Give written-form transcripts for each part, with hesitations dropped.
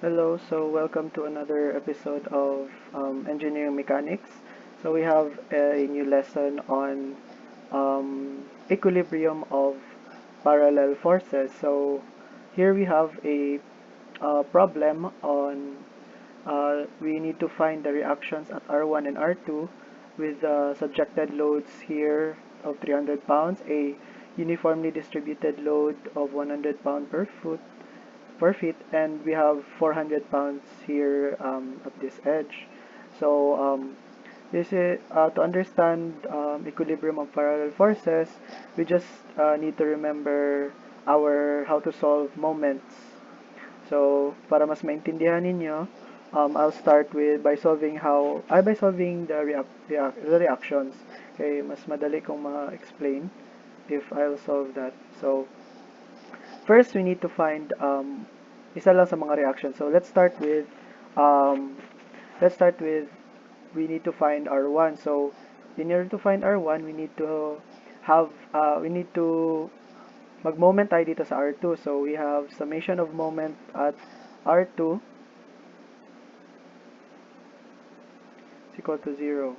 Hello, so welcome to another episode of Engineering Mechanics. So we have a new lesson on equilibrium of parallel forces. So here we have a problem on we need to find the reactions at R1 and R2 with subjected loads here of 300 pounds, a uniformly distributed load of 100 pound per feet, and we have 400 pounds here at this edge. So this is to understand equilibrium of parallel forces, we just need to remember our how to solve moments. So para mas maintindihan ninyo, I'll start with by solving the reactions. Okay, mas madali kong ma-explain if I'll solve that. So first, we need to find isa lang sa mga reactions. So um, let's start with we need to find R1. So in order to find R1, we need to mag-moment tayo dito sa R2. So we have summation of moment at R2 is equal to 0.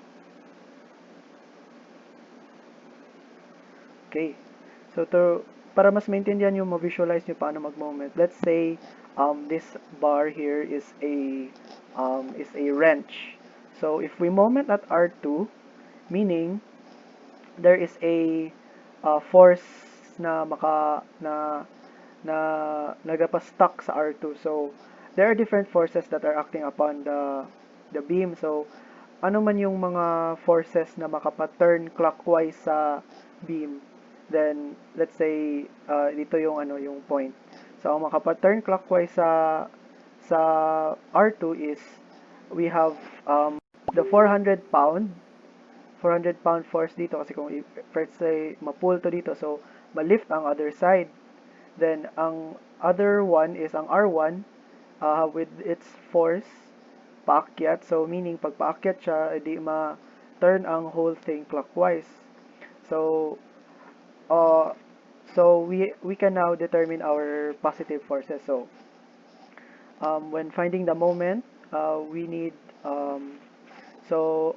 Okay. So para mas maintindihan nyo, ma-visualize nyo paano mag-moment. Let's say this bar here is a wrench. So if we moment at R2, meaning there is a force na maka na nagapa-stuck sa R2. So there are different forces that are acting upon the beam. So ano man yung mga forces na makapa-turn clockwise sa beam, then let's say dito yung yung point. So ang makapa-turn clockwise sa R2 is we have the 400 pound force dito kasi kung first say ma-pull to dito, so ma-lift ang other side. Then ang other one is ang R1 with its force paakyat. So meaning pag paakyat siya, edi ma-turn ang whole thing clockwise. So uh, we can now determine our positive forces. So when finding the moment, we need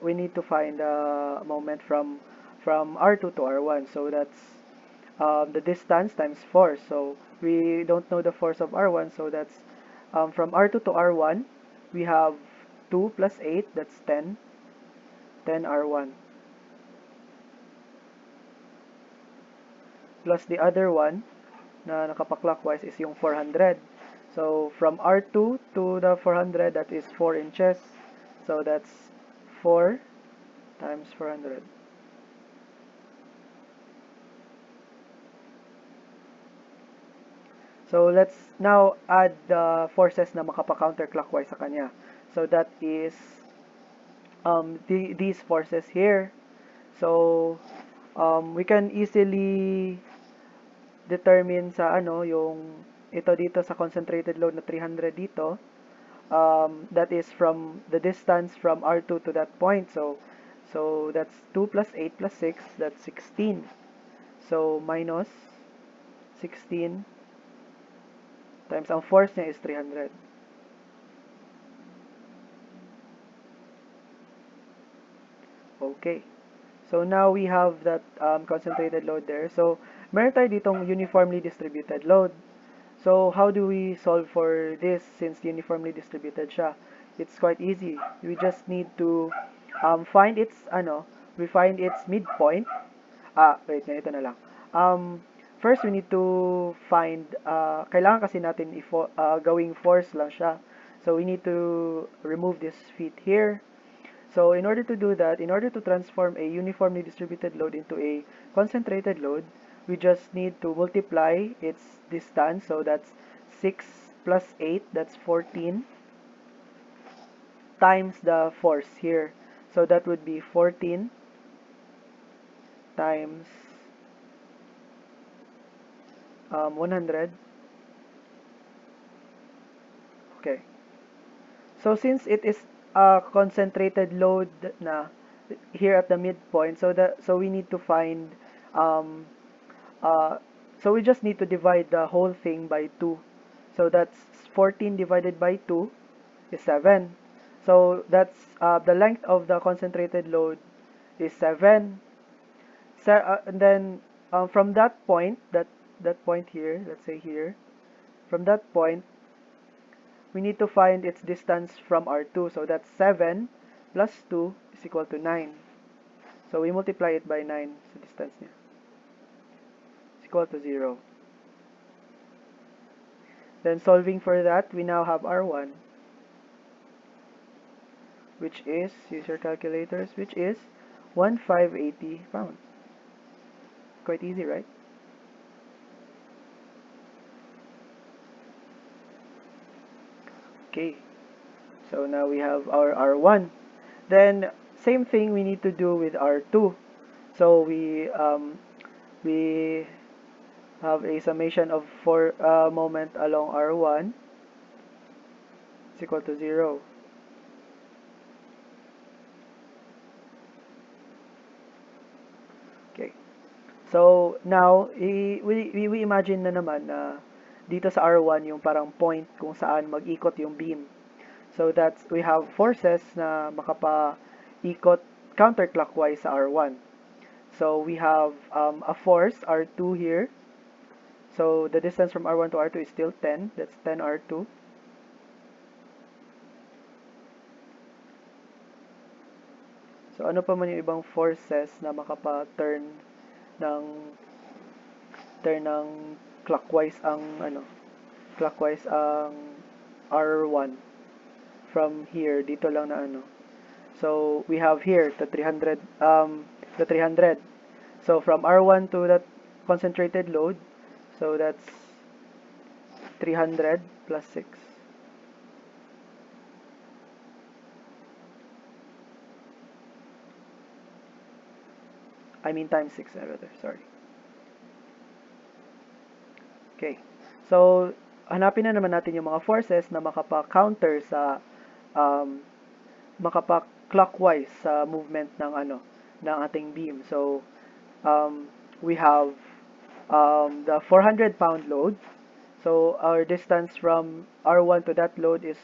we need to find the moment from R2 to R1. So that's the distance times force. So we don't know the force of R1, so that's from R2 to R1, we have 2 plus 8, that's 10, 10 R1. Plus the other one na nakapaclockwise is yung 400. So from R2 to the 400, that is 4 inches. So that's 4 times 400. So let's now add the forces na makapa-counterclockwise sa kanya. So that is these forces here. So we can easily determine sa yung ito dito sa concentrated load na 300 dito. That is from the distance from R2 to that point. So that's 2 plus 8 plus 6, that's 16. So minus 16 times ang force niya is 300. Okay. So now we have that concentrated load there. So meron tayo ditong uniformly distributed load. So how do we solve for this since uniformly distributed siya? It's quite easy. We just need to find we find its midpoint. Wait, ganito na lang. First we need to find kailangan kasi natin gawing force lang siya. So we need to remove this feet here. So in order to do that, in order to transform a uniformly distributed load into a concentrated load, we just need to multiply its distance. So that's 6 plus 8, that's 14, times the force here. So that would be 14 times 100. Okay. So since it is a concentrated load na here at the midpoint, so we need to find um, so we just need to divide the whole thing by 2. So that's 14 divided by 2 is 7. So that's the length of the concentrated load is 7. And then from that point, that point here, let's say here, from that point, we need to find its distance from R2. So that's 7 plus 2 is equal to 9. So we multiply it by 9. So distance niya is equal to 0. Then solving for that, we now have R1, which is, use your calculators, which is 1580 pounds. Quite easy, right? Okay, so now we have our R1. Then same thing we need to do with R2. So we have a summation of 4 moment along R1 is equal to 0. Okay. So now we imagine na naman na dito sa R1 yung parang point kung saan mag-ikot yung beam. So that's we have forces na makapa-ikot counterclockwise sa R1. So we have a force R2 here. So the distance from R1 to R2 is still 10. That's 10 R2. So ano pa man yung ibang forces na makapa-turn ng clockwise ang clockwise ang R1 from here dito lang na So we have here the 300 So from R1 to that concentrated load, so that's 300 plus 6. I mean times 6 rather, sorry. Okay. So hanapin na naman natin yung mga forces na makapa-counter sa makapa-clockwise sa movement ng ating beam. So we have the 400-pound load. So our distance from R1 to that load is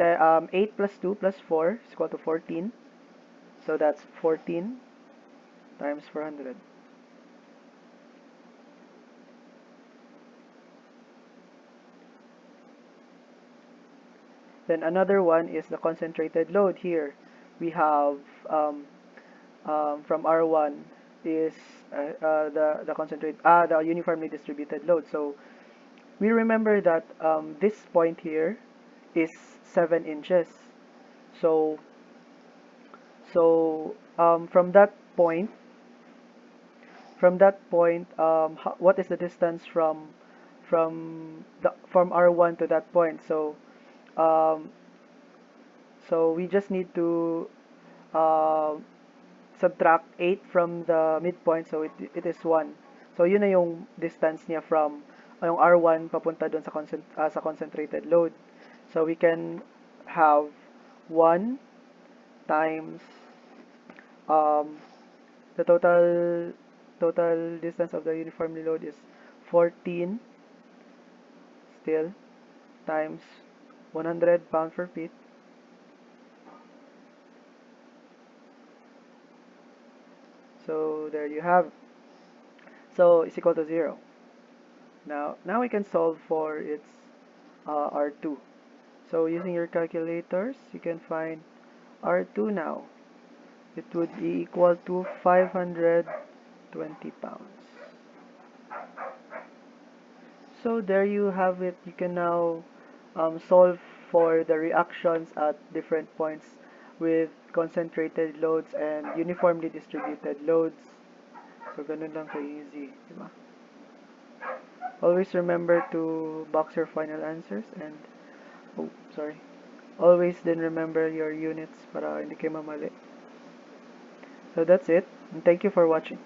8 plus 2 plus 4 is equal to 14. So that's 14 times 400. Then another one is the concentrated load here. We have from R1 is the uniformly distributed load. So we remember that this point here is 7 inches. So from that point, what is the distance from R1 to that point? So um, we just need to uh, subtract 8 from the midpoint, so it is 1. So yun na yung distance niya from yung R1 papunta doon sa concentrated load. So we can have 1 times the total distance of the uniformly load is 14 still times 100 pound per feet. So there you have. So it's equal to 0. Now we can solve for its R2. So using your calculators, you can find R2 now. It would be equal to 520 pounds. So there you have it. You can now solve for the reactions at different points with concentrated loads and uniformly distributed loads. So ganun lang ka-easy, diba? Always remember to box your final answers and always then remember your units para hindi kayo mamali. So that's it, and thank you for watching.